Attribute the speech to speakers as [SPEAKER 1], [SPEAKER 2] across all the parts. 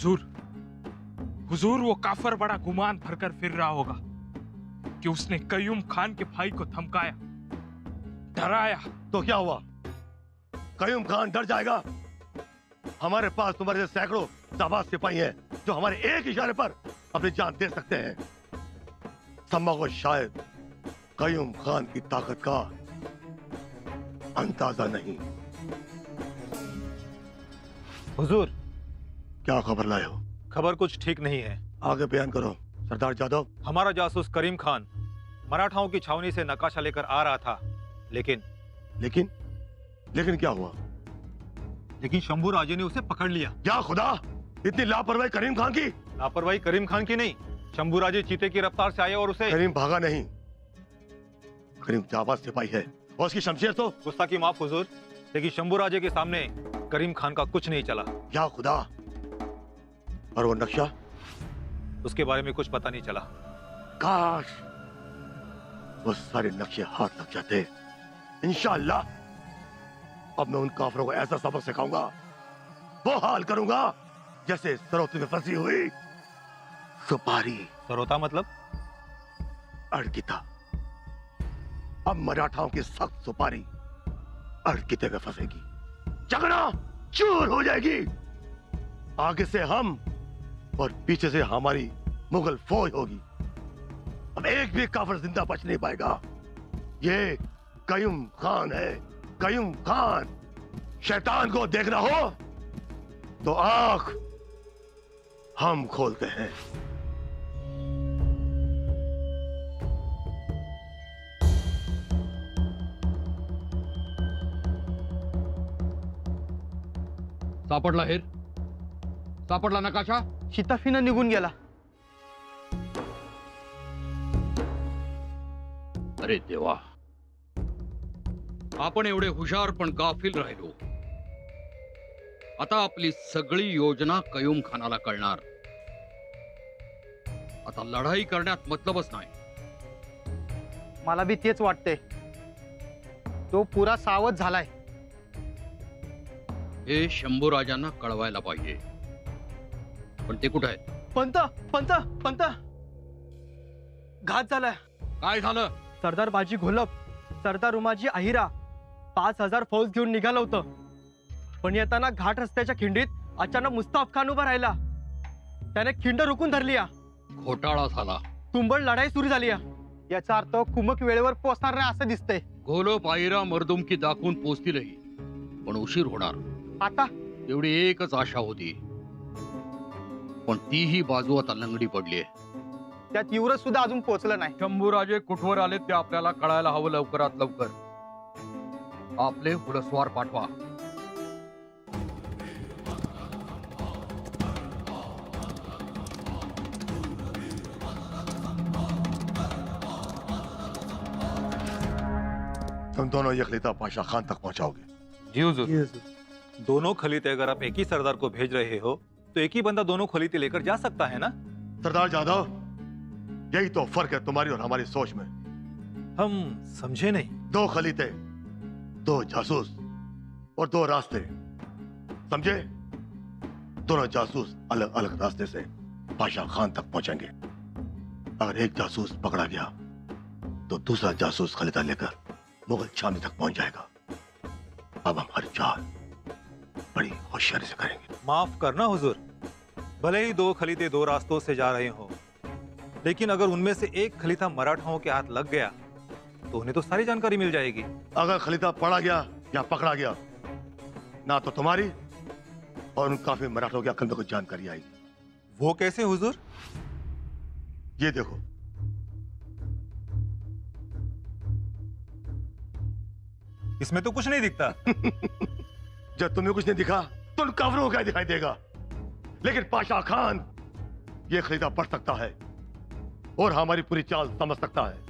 [SPEAKER 1] हुजूर, हुजूर वो काफर बड़ा गुमान भरकर फिर रहा होगा कि उसने कयूम खान के भाई को धमकाया, डराया।
[SPEAKER 2] तो क्या हुआ? कयूम खान डर जाएगा? हमारे पास तुम्हारे जैसे सैकड़ों जाबाज सिपाही हैं जो हमारे एक इशारे पर अपनी जान दे सकते हैं। सम्मा को शायद कयूम खान की ताकत का अंदाजा नहीं।
[SPEAKER 3] हुजूर,
[SPEAKER 2] क्या खबर लाए हो?
[SPEAKER 3] खबर कुछ ठीक नहीं है।
[SPEAKER 2] आगे बयान करो सरदार जादव।
[SPEAKER 3] हमारा जासूस करीम खान मराठाओं की छावनी से नकाशा लेकर आ रहा था, लेकिन
[SPEAKER 2] लेकिन क्या हुआ?
[SPEAKER 3] लेकिन शंभू राजे ने उसे पकड़ लिया।
[SPEAKER 2] या खुदा, इतनी लापरवाही करीम खान की?
[SPEAKER 3] लापरवाही करीम खान की नहीं, शंभू राजे चीते की रफ्तार से आए और उसे।
[SPEAKER 2] करीम भागा नहीं, करीम जाबाज सिपाही है और उसकी शमशीर तो।
[SPEAKER 3] गुस्ताखी माफ हुजूर, लेकिन शंभू राजे के सामने करीम खान का कुछ नहीं चला।
[SPEAKER 2] या खुदा, और वो नक्शा?
[SPEAKER 3] उसके बारे में कुछ पता नहीं चला।
[SPEAKER 2] काश वो सारे नक्शे हाथ लग जाते। इंशाअल्लाह अब मैं उन काफरों को ऐसा सबक सिखाऊंगा, वो हाल करूंगा जैसे सरोते में फंसी हुई सुपारी।
[SPEAKER 3] सरोता मतलब?
[SPEAKER 2] अड़किता। अब मराठाओं की सख्त सुपारी अड़किते में फंसेगी, चकना चूर हो जाएगी। आगे से हम और पीछे से हमारी मुगल फौज होगी। अब एक भी काफिर जिंदा बच नहीं पाएगा। ये कयूम खान है, कयूम खान। शैतान को देखना हो तो आंख हम खोलते हैं।
[SPEAKER 4] सापडला हेर? सापडला नकाशा?
[SPEAKER 5] शिताफीनं निघून गेला.
[SPEAKER 4] अरे देवा, आपण एवढे हुशार पण गाफील राहिलो. आता आपली सगळी योजना कयूम खानाला कळणार. आता लढाई करण्यात मतलबच नाही.
[SPEAKER 5] मला बी तेच वाटते. तो पुरा सावध झालाय.
[SPEAKER 4] हे शंभूराजांना कळवायला पाहिजे. पण ते कुठे आहेत?
[SPEAKER 5] पंत पंत पंत घात झालाय.
[SPEAKER 4] काय झालं?
[SPEAKER 5] सरदार बाजी घोलप, सरदार उमाजी आहिरा 5000 फौज घेऊन निघालं होतं. पण येताना घाट रस्त्याच्या खिंडीत अचानक मुस्ताफ खान उभा राहिला. त्याने खिंड रोखून धरली.
[SPEAKER 4] घोटाळा झाला.
[SPEAKER 5] तुंबळ लढाई सुरू झाली. याचा अर्थ कुमक वेळेवर पोहोचणार नाही असं दिसतंय.
[SPEAKER 4] घोलप आयरा मर्दुमकी दाखवून पोचतीलही, पण उशीर होणार.
[SPEAKER 5] आता
[SPEAKER 4] एवढी एकच आशा होती, पण तीही बाजू आता लंगडी पडली.
[SPEAKER 5] त्यात युवराज सुद्धा अजून पोहोचलं नाही.
[SPEAKER 4] शंभूराजे कुठवर आले ते आपल्याला कळायला हवं लवकरात लवकर. आपले घोडस्वार पाठवा.
[SPEAKER 2] तुम दोनों ये खलीफा पाशा खान तक पहुंचाओगे?
[SPEAKER 3] जी हुजूर। दोनों खलीते अगर आप एक ही सरदार को भेज रहे हो तो एक ही बंदा दोनों खलीते लेकर जा सकता है ना?
[SPEAKER 2] सरदार जादव, यही तो फर्क है तुम्हारी और हमारी सोच में।
[SPEAKER 3] हम समझे नहीं।
[SPEAKER 2] 2 खलीते, 2 जासूस और 2 रास्ते, समझे? दोनों जासूस अलग अलग रास्ते से पाशा खान तक पहुंचेंगे। अगर एक जासूस पकड़ा गया तो दूसरा जासूस खलीता लेकर मुगल छावनी तक पहुंच जाएगा। अब हम हर चाल बड़ी होशियारी से करेंगे।
[SPEAKER 3] माफ करना हुजूर, भले ही 2 खलीते 2 रास्तों से जा रहे हो, लेकिन अगर उनमें से एक खलीता मराठाओं के हाथ लग गया तो उन्हें तो सारी जानकारी मिल जाएगी।
[SPEAKER 2] अगर खलीता पड़ा गया या पकड़ा गया, ना तो तुम्हारी और उन काफी मराठों की अक्ल में कुछ जानकारी आएगी।
[SPEAKER 3] वो कैसे हुजूर?
[SPEAKER 2] ये देखो,
[SPEAKER 3] इसमें तो कुछ नहीं दिखता।
[SPEAKER 2] जब तुम्हें कुछ नहीं दिखा तो उन काफरों को क्या दिखाई देगा? लेकिन पाशा खान ये खलीता पढ़ सकता है और हमारी पूरी चाल समझ सकता है।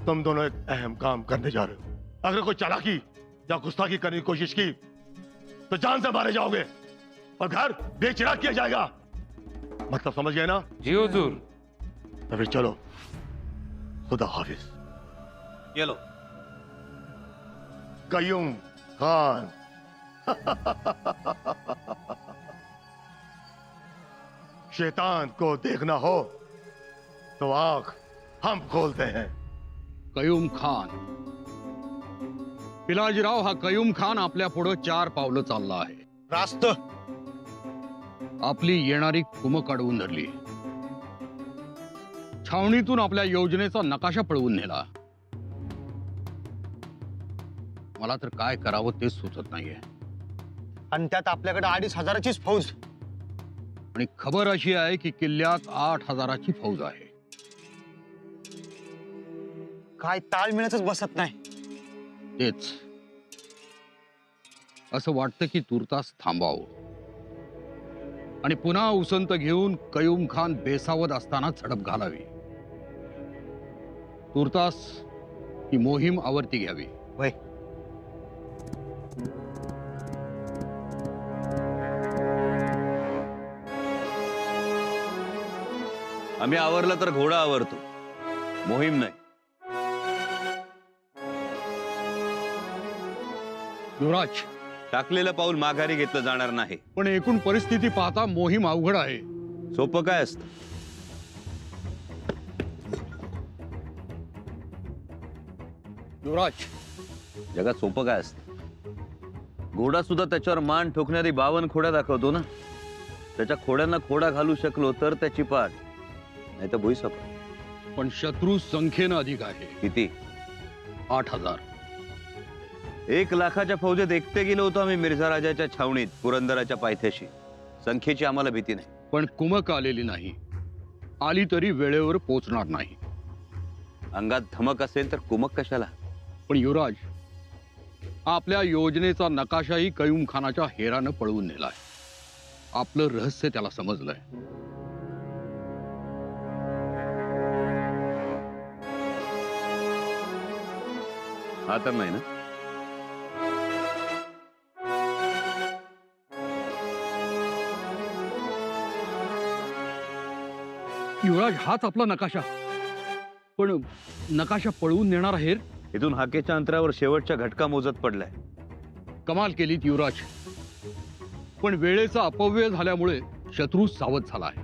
[SPEAKER 2] तुम दोनों एक अहम काम करने जा रहे हो। अगर कोई चालाकी या गुस्ताखी करने की कोशिश की तो जान से मारे जाओगे और घर बेचिराग किया जाएगा। मतलब समझ गए ना?
[SPEAKER 1] जी हुजूर।
[SPEAKER 2] तो फिर चलो, खुदा हाफिज।
[SPEAKER 3] ये लो।
[SPEAKER 2] कयूम खान। शैतान को देखना हो तो आंख हम खोलते हैं।
[SPEAKER 4] कयूम खान, पिलाजीराव हा कयूम खान आपल्या पुढे 4 पावलं चालला आहे।
[SPEAKER 5] रास्त
[SPEAKER 4] आपली येणारी कुमक अडवून धरली, छावणीतून आपल्या योजनेचा नकाशा पळवून नेला। मला तर काय करावं तेच सुचत नाहीये।
[SPEAKER 5] आणि त्यात आपल्याकडे 2500चीच फौज।
[SPEAKER 4] आणि खबर अशी आहे की किल्ल्यात 8000ची फौज आहे।
[SPEAKER 5] काय ताळमेळच बसत नाही।
[SPEAKER 4] तेच असं वाटतं की तुर्तास थांबावं आणि पुन्हा उसंत घेऊन कयूम खान बेसावत असताना झडप घालावी। तुर्तास ही मोहीम आवर्ती घ्यावी।
[SPEAKER 5] वय
[SPEAKER 6] आम्ही आवरलं तर घोडा आवरतो, मोहीम नाही।
[SPEAKER 4] युवराज,
[SPEAKER 6] टाकलेलं पाऊल माघारी घेतलं जाणार नाही।
[SPEAKER 4] पण एकूण परिस्थिती पाहता मोहीम अवघड आहे।
[SPEAKER 6] सोपं काय असतं?
[SPEAKER 4] युवराज,
[SPEAKER 6] जगात सोपं काय असतं? घोडा सुद्धा त्याच्यावर मान ठोकणारी 52 खोड्या दाखवतो ना। त्याच्या खोड्यांना खोडा घालू शकलो तर त्याची पाठ, नाही तर भुईसपाट।
[SPEAKER 4] पण शत्रू संख्येनं अधिक आहे।
[SPEAKER 6] किती?
[SPEAKER 4] 8000।
[SPEAKER 6] 1 लाखाच्या फौजेत एकटे गेलो होतो आम्ही मिर्झा राजाच्या छावणीत, पुरंदराच्या पायथ्याशी। संख्येची आम्हाला भीती नाही।
[SPEAKER 4] पण कुमक आलेली नाही, आली तरी वेळेवर पोचणार नाही।
[SPEAKER 6] अंगात धमक असेल तर कुमक कशाला?
[SPEAKER 4] पण युवराज, आपल्या योजनेचा नकाशाही कयूम खानाच्या हेरानं पळवून नेलाय। आपलं रहस्य त्याला समजलंय।
[SPEAKER 6] हा तर नाही ना?
[SPEAKER 4] युवराज, हाच आपला नकाशा। पण नकाशा पळवून नेणारा हेर?
[SPEAKER 6] इथून हाकेच्या अंतरावर शेवटच्या घटका मोजत पडलाय।
[SPEAKER 4] कमाल केलीत युवराज, पण वेळेचा अपव्यय झाल्यामुळे शत्रू सावध झाला आहे।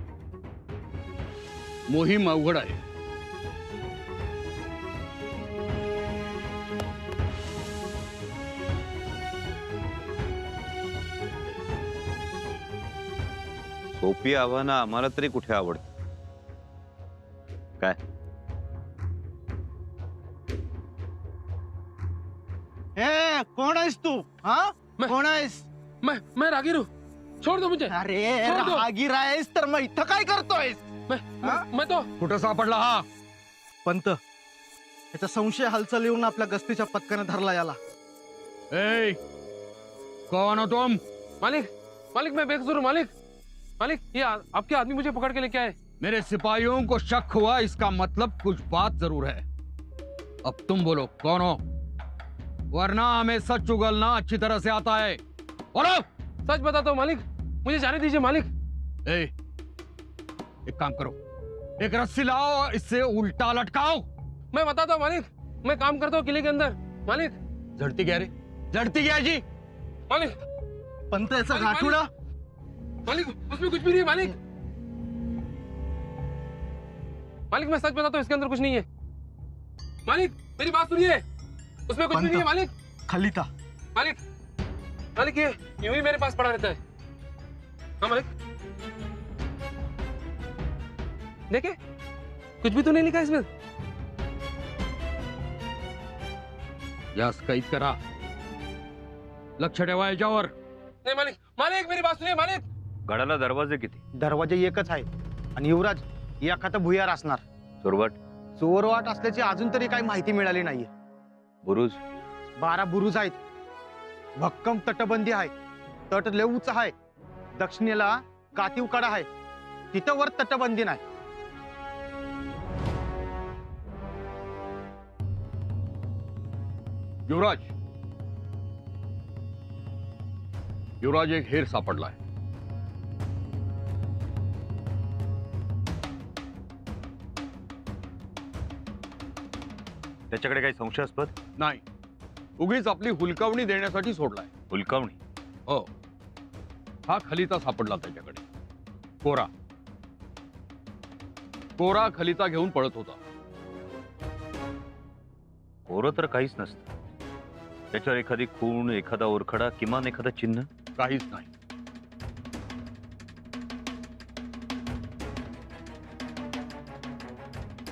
[SPEAKER 4] मोहीम अवघड आहे।
[SPEAKER 6] सोपी आव्हानं आम्हाला तरी कुठे आवडत? काय
[SPEAKER 5] कोण आहेस तू? हा कोण आहेस?
[SPEAKER 1] मैं रागीर हूँ, छोड़ दो मुझे।
[SPEAKER 5] अरे
[SPEAKER 1] छोड़ दो।
[SPEAKER 5] रागीर आहेस तर मग इथं काय करतोयस?
[SPEAKER 1] मैं तो
[SPEAKER 4] कुठं सापडला हा?
[SPEAKER 5] पंत, याचा संशय हालचाल येऊन आपल्या गस्तीच्या पथकाने धरला याला।
[SPEAKER 4] ए, कौन हो तुम?
[SPEAKER 1] मालिक, मालिक मैं बेकसूर हूँ मालिक। मालिक, ये आपके आदमी मुझे पकड़ के लेके आए।
[SPEAKER 4] मेरे सिपाहियों को शक हुआ, इसका मतलब कुछ बात जरूर है। अब तुम बोलो कौन हो, वरना हमें सच उगलना अच्छी तरह से आता है। बोलो।
[SPEAKER 1] सच बताता हूँ मालिक, मुझे जाने दीजिए मालिक।
[SPEAKER 4] ए, एक काम करो, एक रस्सी लाओ और इससे उल्टा लटकाओ।
[SPEAKER 1] मैं बताता हूँ मालिक, मैं काम करता हूँ किले के अंदर। मालिक,
[SPEAKER 4] जड़ती क्या रे? जड़ती क्या जी?
[SPEAKER 1] मालिक,
[SPEAKER 5] पंत, याचा
[SPEAKER 1] मालिक,
[SPEAKER 5] गाठुडा।
[SPEAKER 1] मालिक, उसमें कुछ भी नहीं है मालिक। मालिक मैं सच बताता हूँ, इसके अंदर कुछ नहीं है। मालिक मेरी बात सुनिए, उसमें कुछ भी नहीं है मालिक।
[SPEAKER 5] खाली था।
[SPEAKER 1] मालिक, मालिक ये यूं ही मेरे पास पड़ा रहता है। हाँ मालिक, देखे कुछ भी तो नहीं लिखा इसमें।
[SPEAKER 4] यास कैद करा, लक्ष ठेवा याच्यावर।
[SPEAKER 1] नहीं मालिक, मालिक मेरी बात सुनिए मालिक।
[SPEAKER 6] गडाला दरवाजे किती?
[SPEAKER 5] दरवाजे एकच आहे आणि युवराज एखादा भुयार असणार।
[SPEAKER 6] सुरवाट?
[SPEAKER 5] चोरवाट असल्याची अजून तरी काही माहिती मिळाली नाहीये।
[SPEAKER 6] बुरुज?
[SPEAKER 5] 12 बुरुज आहेत, भक्कम तटबंदी आहे, तट लय उंच आहे, दक्षिणेला कातीव कडा आहे, तिथं वर तटबंदी नाही।
[SPEAKER 4] युवराज, युवराज एक हेर सापडलाय।
[SPEAKER 6] त्याच्याकडे काही संशयास्पद?
[SPEAKER 4] नाही, उगीच आपली हुलकावणी देण्यासाठी सोडलाय।
[SPEAKER 6] हुलकावणी?
[SPEAKER 4] हो, हा खलिता सापडला त्याच्याकडे, कोरा, कोरा खलिता घेऊन पळत होता.
[SPEAKER 6] कोरं तर काहीच नसतं. त्याच्यावर एखादी खूण, एखादा ओरखडा, किमान एखादा चिन्ह.
[SPEAKER 4] काहीच नाही.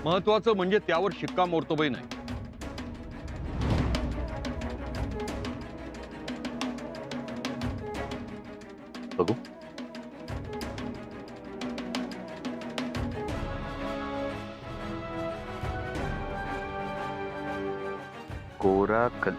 [SPEAKER 4] महत्वाचं म्हणजे त्यावर शिक्कामोर्तबही नाही.
[SPEAKER 6] बघू. कोरा कल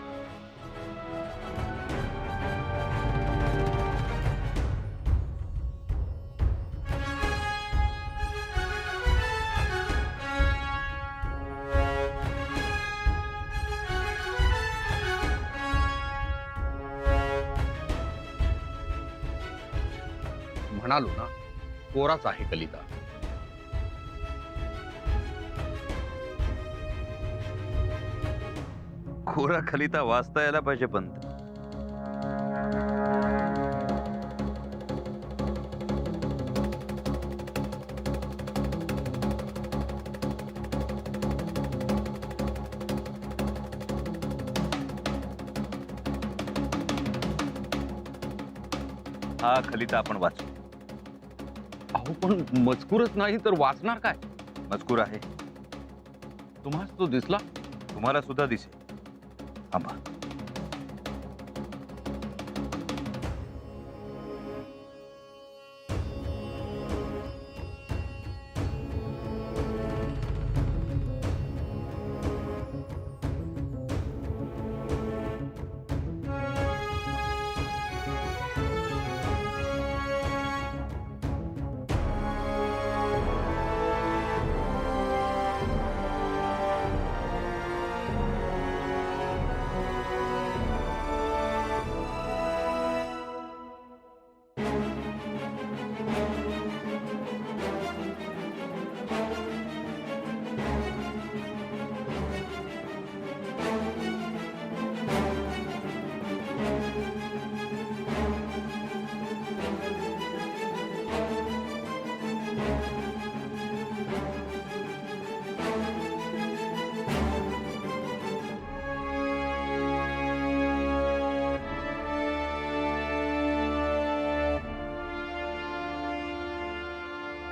[SPEAKER 4] म्हणालो ना, कोराच आहे कलिता.
[SPEAKER 6] कोरा खलिता वाचता यायला पाहिजे पंत. हा खलिता आपण वाचू.
[SPEAKER 4] अहो पण मजकूरच नाही तर वाचणार काय?
[SPEAKER 6] मजकूर आहे.
[SPEAKER 4] तुम्हाला तो दिसला?
[SPEAKER 6] तुम्हाला सुद्धा दिसेल. थांबा.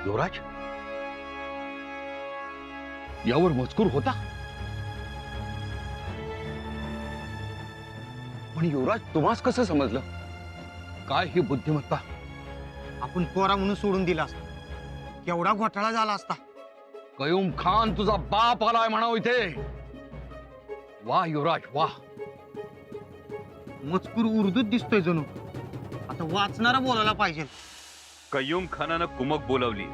[SPEAKER 4] युवराज, यावर मजकूर होता. पण युवराज, तुम्हास कसं समजलं? काय ही बुद्धिमत्ता?
[SPEAKER 5] आपण कोरा म्हणून सोडून दिला असता, केवढा घोटाळा झाला असता.
[SPEAKER 4] कयूम खान तुझा बाप आलाय म्हणाव इथे. वाह युवराज, वाह.
[SPEAKER 5] मजकूर उर्दूत दिसतोय जणू. आता वाचणारा बोलायला पाहिजे.
[SPEAKER 6] कय्यूम खानानं कुमक बोलावली.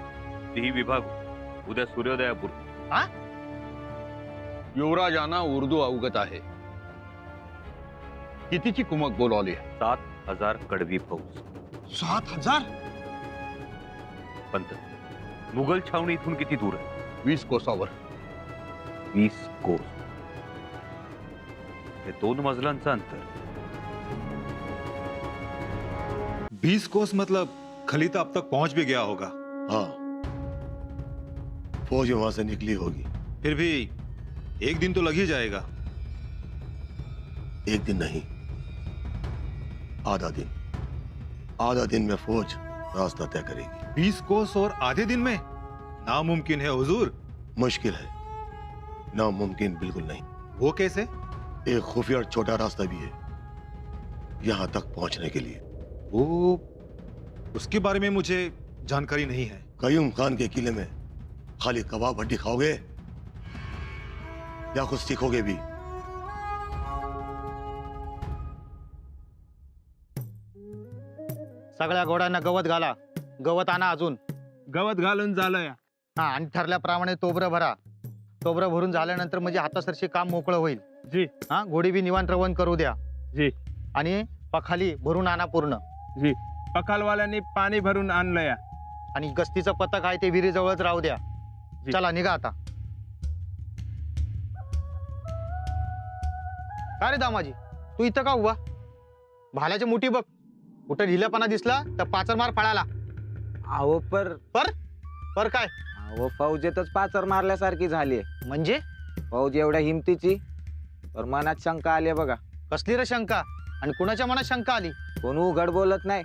[SPEAKER 6] तीही विभाग उद्या सूर्योदयापूर्वी.
[SPEAKER 4] युवराजांना उर्दू अवगत आहे. कितीची कुमक बोलावली?
[SPEAKER 6] 7,000 कडवी फौज.
[SPEAKER 5] 7,000?
[SPEAKER 6] पंत, मुघल छावणी इथून किती दूर आहे?
[SPEAKER 4] 20 कोसावर.
[SPEAKER 6] 20 कोस. हे 2 मजलांचं अंतर.
[SPEAKER 3] 20 कोस मतलब खलीता अब तक पहुंच भी गया होगा.
[SPEAKER 2] हाँ, फौज वहां से निकली होगी.
[SPEAKER 3] फिर भी एक दिन तो लग ही जाएगा.
[SPEAKER 2] एक दिन नहीं, आधा दिन. आधा दिन में फौज रास्ता तय करेगी.
[SPEAKER 3] 20 कोस और आधे दिन में? नामुमकिन है हुजूर.
[SPEAKER 2] मुश्किल है, नामुमकिन बिल्कुल नहीं.
[SPEAKER 3] वो कैसे?
[SPEAKER 2] एक खुफिया और छोटा रास्ता भी है यहां तक पहुंचने के लिए.
[SPEAKER 3] वो उसके बारे में मुझे जानकारी नहीं है.
[SPEAKER 2] कयूम खान के किले में खाली कबाब हड्डी खाओगे या कुछ सीखोगे भी?
[SPEAKER 7] सगळ्या घोड्यांना गवत घाला. गवत आणा अजून.
[SPEAKER 5] गवत घालून झालं.
[SPEAKER 7] हा, आणि ठरल्याप्रमाणे तोबरं भरा. तोबरं भरून झाल्यानंतर म्हणजे हातासरशी काम मोकळं होईल.
[SPEAKER 5] जी.
[SPEAKER 7] हा, घोडी बी निवांत रवण करू द्या.
[SPEAKER 5] जी.
[SPEAKER 7] आणि पखाली भरून आणा पूर्ण.
[SPEAKER 5] जी. पखालवाल्यांनी पाणी भरून आणलंय.
[SPEAKER 7] आणि गस्तीचं पथक आहे ते विहिरीजवळच राहू द्या.
[SPEAKER 5] जी.
[SPEAKER 7] चला निघा आता. काय रे दामाजी, तू इथं का उभा? भाल्याची मुठी बघ. कुठं ढिलेपणा दिसला तर पाचर मार फळाला.
[SPEAKER 5] अहो पर
[SPEAKER 7] पर पर काय?
[SPEAKER 8] व फौजेतच पाचर मारल्यासारखी झालीये.
[SPEAKER 7] म्हणजे
[SPEAKER 8] फौज एवढ्या हिमतीची तर मनात शंका आली बघा.
[SPEAKER 7] कसली रे शंका? आणि कुणाच्या मनात शंका आली?
[SPEAKER 8] कोण उघड बोलत नाही,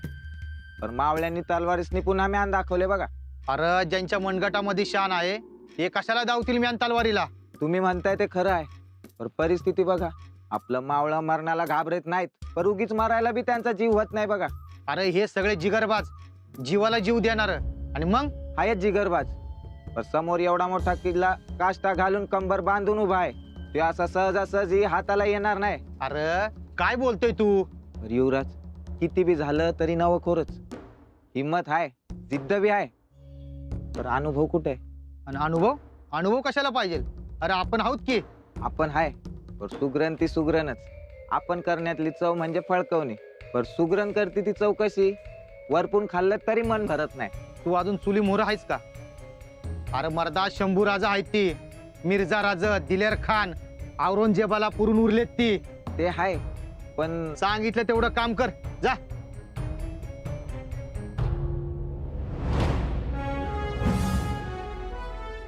[SPEAKER 8] पण मावळ्यांनी तलवारीसनी पुन्हा म्यान दाखवले बघा.
[SPEAKER 7] अरे ज्यांच्या मनगटामध्ये शान आहे ते कशाला धावतील म्यान तलवारीला?
[SPEAKER 8] तुम्ही म्हणताय ते खरं आहे, पण परिस्थिती बघा. आपलं मावळं मरणाला घाबरत नाहीत, पण उगीच मारायला बी त्यांचा जीव होत नाही बघा.
[SPEAKER 7] अरे हे सगळे जिगरबाज, जीवाला जीव देणार. आणि मग
[SPEAKER 8] आहेत जिगरबाज, पण समोर एवढा मोठा किल्ला काष्टा घालून कंबर बांधून उभा आहे. ते असा सहजासहजी हाताला येणार नाही.
[SPEAKER 7] अरे काय बोलतोय तू?
[SPEAKER 8] तर युवराज, किती बी झालं तरी नवखोरच. हिम्मत आहे, जिद्द बी आहे, तर अनुभव कुठे?
[SPEAKER 7] आणि अनुभव? अनुभव कशाला पाहिजे? अरे आपण आहोत की.
[SPEAKER 8] आपण हाय, पण सुग्रण ती सुग्रणच. आपण करण्यातली चव म्हणजे फळकवणे, पण सुग्रण करते ती चव कशी? वरपून खाल्लं तरी मन भरत नाही.
[SPEAKER 7] तू अजून चुली मोहर आहेस का? अरे मर्दा शंभू राजा आहेत ती, मिर्झा राजा, दिलेर खान, औरंगजेबाला पुरून उरलेत ती.
[SPEAKER 8] ते हाय, पण
[SPEAKER 7] सांगितलं तेवढं काम कर, जा.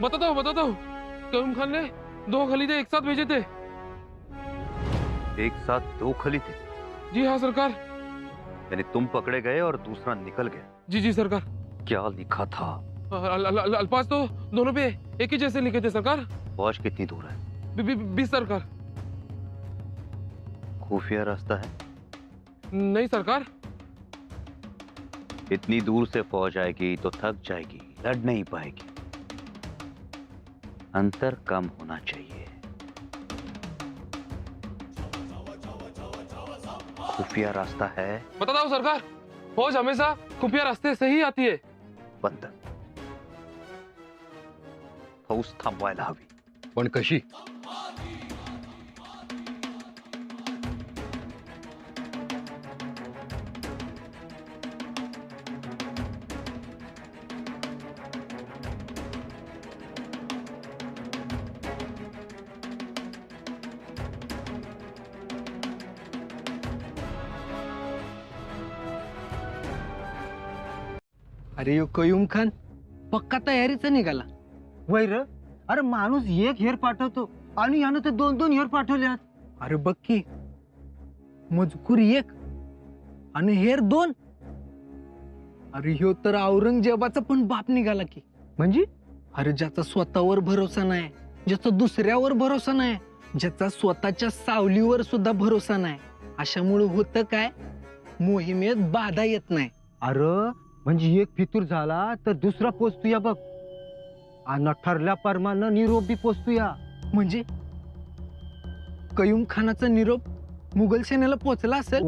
[SPEAKER 1] बताता हूँ कयूम खान ने 2 खलीदे एक साथ भेजे थे।
[SPEAKER 6] एक साथ 2 खलीते?
[SPEAKER 1] जी हाँ सरकार।
[SPEAKER 6] यानी तुम पकड़े गए और दूसरा निकल गया?
[SPEAKER 1] जी जी सरकार।
[SPEAKER 6] क्या लिखा था?
[SPEAKER 1] अल्फाज तो दोनों पे एक ही जैसे लिखे थे सरकार।
[SPEAKER 6] फौज कितनी दूर है?
[SPEAKER 1] 20 सरकार।
[SPEAKER 6] खुफिया रास्ता है?
[SPEAKER 1] नहीं सरकार।
[SPEAKER 6] इतनी दूर से फौज आएगी तो थक जाएगी, लड़ नहीं पाएगी। अंतर कम होना चाहिए। खुफिया रास्ता है?
[SPEAKER 1] बताता हूँ सरकार, फौज हमेशा खुफिया रास्ते से ही आती है।
[SPEAKER 6] बंद। फौज थांबवायला हवी।
[SPEAKER 4] पण कशी?
[SPEAKER 5] अरे यो कयूम खान पक्का तयारीचा निघाला. वैर, अरे माणूस एक हेर पाठवतो आणि यानं ते 2-2 हेर पाठवल्यात. अरे बघ की, मजकूर एक आणि हेर 2. अरे ह्यो तर औरंगजेबाचा पण बाप निघाला की. म्हणजे अरे ज्याचा स्वतःवर भरोसा नाही, ज्याचा दुसऱ्यावर भरोसा नाही, ज्याचा स्वतःच्या सावलीवर सुद्धा भरोसा नाही, अशामुळे होतं काय, मोहिमेत बाधा येत नाही. अरे म्हणजे एक फितूर झाला तर दुसरा पोचतोया बघ. आणि ठरल्या परमानं निरोप बी पोचतोया. म्हणजे कयूम खानाचा निरोप मुघल सेनेला पोचला असेल.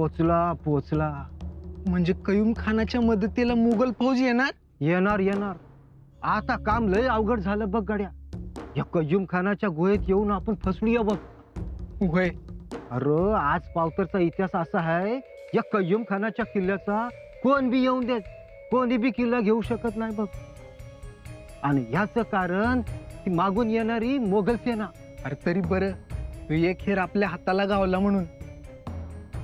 [SPEAKER 5] पोचला म्हणजे कयूम खानाच्या मदतीला मुघल फौज येणार. आता काम लय अवघड झालं बघ गड्या. या कयूम खानाच्या गुहेत येऊन आपण फसलूया बघ. गुहे अरे आज पावतरचा इतिहास असा आहे, या कयूम खानाच्या किल्ल्याचा कोण बी येऊन देत, कोणी बी किल्ला घेऊ शकत नाही बघ. आणि ह्याच कारण ती मागून येणारी मोगल सेना. अरे तरी बरं एक हेर आपल्या हाताला गावला म्हणून.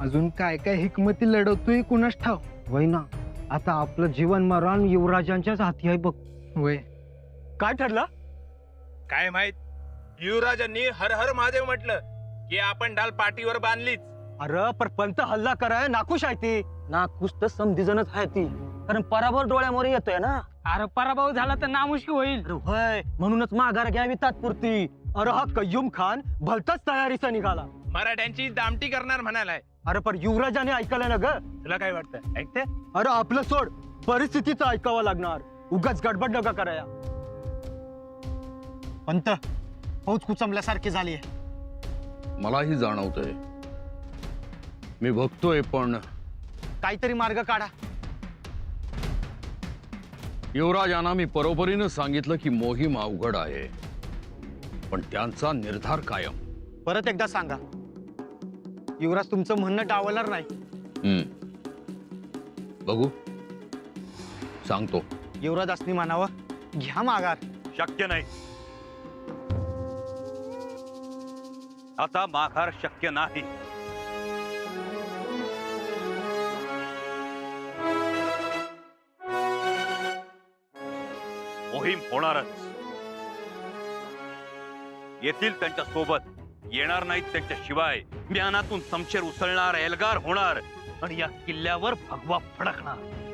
[SPEAKER 5] अजून काय काय हिकमती लढवतोय कुणास ठाव. वय ना, आता आपलं जीवन मरण युवराजांच्याच हाती आहे बघ. वय काय ठरलं
[SPEAKER 1] काय माहित, युवराजांनी हर हर महादेव म्हटलं की आपण डाल पाठीवर बांधलीच.
[SPEAKER 5] अरे पर पंत हल्ला कराय नाखुश आहे ती. नाखुश तर समधिजणच आहे ती, कारण पराभव डोळ्यामोर येतोय ना. अरे पराभव झाला तर नामुष्की होईल. होय, म्हणूनच माघार घ्यावी तात्पुरती. अरे हा कयूम खान भलताच तयारीचा निघाला.
[SPEAKER 1] मराठ्यांची दामटी करणार म्हणालाय.
[SPEAKER 5] अरे पण युवराजाने ऐकायला ना ग.
[SPEAKER 1] तुला काय वाटतं, ऐकते?
[SPEAKER 5] अरे आपलं सोड, परिस्थितीचं ऐकावं लागणार. उगाच गडबड नका कराया.
[SPEAKER 7] पंत फौज कुचमल्यासारखी झाली आहे.
[SPEAKER 4] मलाही जाणवतंय. मी बघतोय, पण
[SPEAKER 7] काहीतरी मार्ग काढा.
[SPEAKER 4] युवराजांना मी परोपरीनं सांगितलं की मोहीम अवघड आहे, पण त्यांचा निर्धार कायम.
[SPEAKER 7] परत एकदा सांगा. युवराज तुमचं म्हणणं डावलणार नाही.
[SPEAKER 4] बघू, सांगतो.
[SPEAKER 7] युवराज असणी मानावं, घ्या माघार.
[SPEAKER 6] शक्य नाही. आता माघार शक्य नाही. मोहीम होणारच. येतील त्यांच्या सोबत, येणार नाहीत त्यांच्या शिवाय. म्यानातून समशेर उसळणार, एल्गार होणार आणि या किल्ल्यावर भगवा फडकणार.